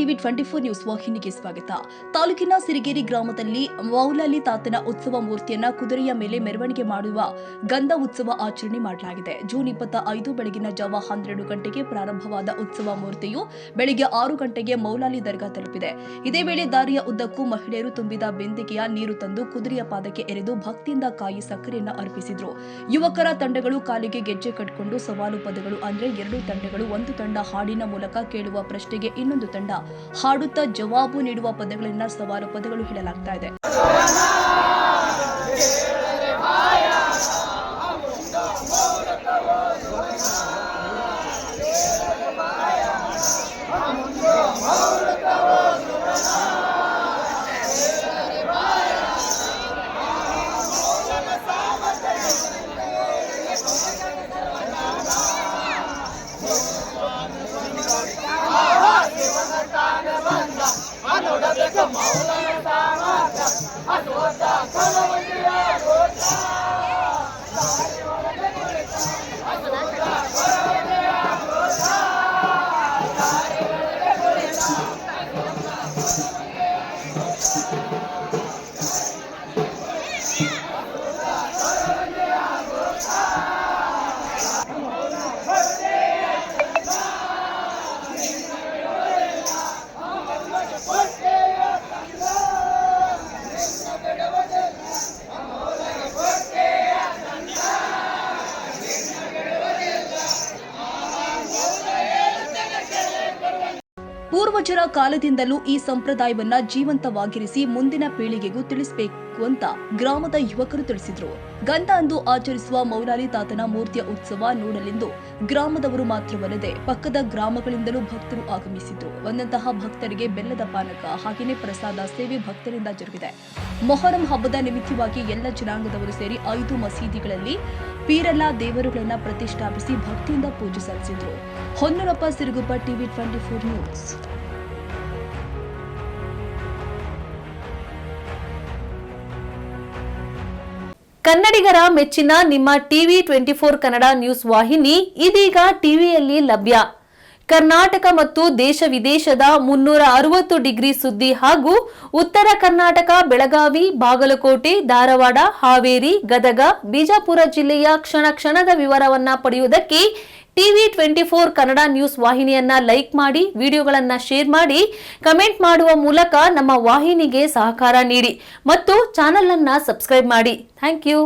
TV 24 news ವಾಹಿನಿಗೆ ಸ್ವಾಗತ. ತಾಲೂಕಿನ ಸಿರಿಗೇರಿ ಗ್ರಾಮದಲ್ಲಿ ಮೌಲಾಲಿ ತಾತನ ಉತ್ಸವ ಮೂರ್ತಿಯನ್ನ ಕುದುರೆಯ ಮೇಲೆ ಮೆರವಣಿಗೆ ಮಾಡುವ ಗಂಧ ಉತ್ಸವ ಆಚರಣೆ ಮಾಡಲಾಗಿದೆ. ಜೂನ್ 25 ಬೆಳಗಿನ ಜಾವ 12 ಗಂಟೆಗೆ ಪ್ರಾರಂಭವಾದ ಉತ್ಸವ ಮೂರ್ತಿಯು ಬೆಳಗ್ಗೆ 6 ಗಂಟೆಗೆ ಮೌಲಾಲಿ ದರ್ಗಾ ತಲುಪಿದೆ. ಇದೇ ವೇಳೆ ದಾರಿಯ ಉದ್ದಕ್ಕೂ ಮಹಿಳೆಯರು ತುಂಬಿದ ಬೆಂದಿಗೆಯ ನೀರು ತಂದು ಕುದುರೆಯ ಪಾದಕ್ಕೆ ಎರೆದು ಭಕ್ತಿಯಿಂದ ಕಾಯಿ ಸಕ್ಕರೆಯನ್ನು ಅರ್ಪಿಸಿದ್ರು. ಯುವಕರ ತಂಡಗಳು ಕಾಲಿಗೆ ಗೆಜ್ಜೆ ಕಟ್ಟಿಕೊಂಡು ಸವಾಲು ಪದಗಳು ಅಂದ್ರೆ 2 ತಂಡಗಳು, ಒಂದು ತಂಡ ಹಾಡಿನ ಮೂಲಕ ಕೇಳುವ ಪ್ರಶ್ನೆಗೆ ಇನ್ನೊಂದು ತಂಡ ಹಾಡುತ್ತಾ ಜವಾಬು ನೀಡುವ ಪದಗಳನ್ನ ಸವಾಲು ಪದಗಳು ಹೇಳಲಾಗ್ತಾ ಇದೆ. ಪೂರ್ವಜರ ಕಾಲದಿಂದಲೂ ಈ ಸಂಪ್ರದಾಯವನ್ನ ಜೀವಂತವಾಗಿರಿಸಿ ಮುಂದಿನ ಪೀಳಿಗೆಗೂ ತಿಳಿಸಬೇಕು ಅಂತ ಗ್ರಾಮದ ಯುವಕರು ತಿಳಿಸಿದ್ರು. ಗಂಧ ಅಂದು ಆಚರಿಸುವ ಮೌಲಾಲಿ ತಾತನ ಮೂರ್ತಿಯ ಉತ್ಸವ ನೋಡಲೆಂದು ಗ್ರಾಮದವರು ಮಾತ್ರವಲ್ಲದೆ ಪಕ್ಕದ ಗ್ರಾಮಗಳಿಂದಲೂ ಭಕ್ತರು ಆಗಮಿಸಿದ್ರು. ಬಂದಂತಹ ಭಕ್ತರಿಗೆ ಬೆಲ್ಲದ ಪಾನಕ ಹಾಗೆಯೇ ಪ್ರಸಾದ ಸೇವೆ ಭಕ್ತರಿಂದ ಜರುಗಿದೆ. ಮೊಹರಂ ಹಬ್ಬದ ನಿಮಿತ್ತವಾಗಿ ಎಲ್ಲ ಜನಾಂಗದವರು ಸೇರಿ 5 ಮಸೀದಿಗಳಲ್ಲಿ ಪೀರಲ್ಲ ದೇವರುಗಳನ್ನ ಪ್ರತಿಷ್ಠಾಪಿಸಿ ಭಕ್ತಿಯಿಂದ ಪೂಜೆ ಸಲ್ಲಿಸಿದ್ರು. Honnurappa Siruguppa, TV 24 news. ಕನ್ನಡಿಗರ ಮೆಚ್ಚಿನ ನಿಮ್ಮ ಟಿವಿ 24 ಕನ್ನಡ ನ್ಯೂಸ್ ವಾಹಿನಿ ಇದೀಗ ಟಿವಿಯಲ್ಲಿ ಲಭ್ಯ. ಕರ್ನಾಟಕ ಮತ್ತು ದೇಶ ವಿದೇಶದ 360 ಡಿಗ್ರಿ ಸುದ್ದಿ ಹಾಗೂ ಉತ್ತರ ಕರ್ನಾಟಕ, ಬೆಳಗಾವಿ, ಬಾಗಲಕೋಟೆ, ಧಾರವಾಡ, ಹಾವೇರಿ, ಗದಗ, ಬಿಜಾಪುರ ಜಿಲ್ಲೆಯ ಕ್ಷಣ ಕ್ಷಣದ ವಿವರವನ್ನ ಪಡೆಯುವುದಕ್ಕೆ ಟಿವಿ 24 ಕನ್ನಡ ನ್ಯೂಸ್ ವಾಹಿನಿಯನ್ನ ಲೈಕ್ ಮಾಡಿ, ವಿಡಿಯೋಗಳನ್ನ ಶೇರ್ ಮಾಡಿ, ಕಮೆಂಟ್ ಮಾಡುವ ಮೂಲಕ ನಮ್ಮ ವಾಹಿನಿಗೆ ಸಹಕಾರ ನೀಡಿ ಮತ್ತು ಚಾನೆಲ್ ಅನ್ನ ಸಬ್ಸ್ಕ್ರೈಬ್ ಮಾಡಿ. Thank you.